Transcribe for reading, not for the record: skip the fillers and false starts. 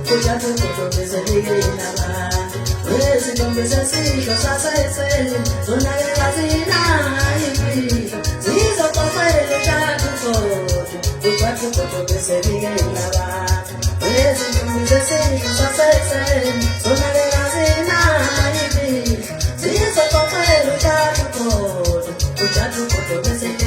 Kuja tukoto besefike inaba. Wezi kombese siko sasese. Sonage lazina ipi. Zizo kofele chatukoto. Kuja tukoto besefike inaba. Wezi kombese siko sasese. Sonage lazina ipi. Zizo kofele chatukoto. Kuja tukoto besefike